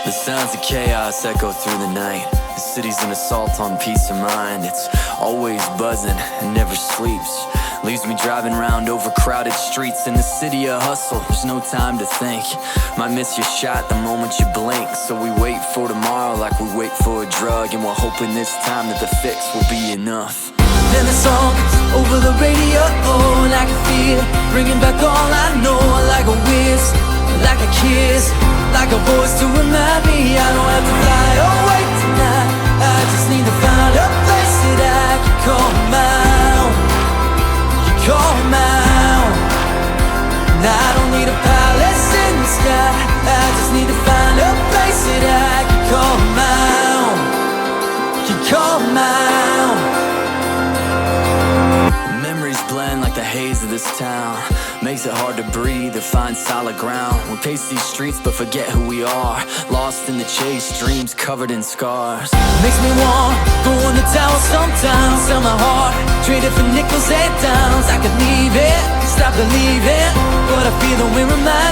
The sounds of chaos echo through the night. The city's an assault on peace of mind. It's always buzzing and never sleeps. Leaves me driving around overcrowded streets. In the city of hustle, there's no time to think. Might miss your shot the moment you blink. So we wait for tomorrow like we wait for a drug. And we're hoping this time that the fix will be enough. Then the song comes over the radio, and I can feel it bringing back all I know. Like a whiz, like a kiss, like a voice to remind me I don't have to fly away tonight. I just need to find a place that I can call my own. You call my own. And I don't need a palace in the sky. I just need to find a place that I can call my own. You call my own. Memories blend like the haze of this town. Makes it hard to breathe or find solid ground. We pace these streets but forget who we are. Lost in the chase, dreams covered in scars. Makes me want go on the tower sometimes. Sell my heart, trade it for nickels and dimes. I could leave it, stop believing, but I feel the wind remind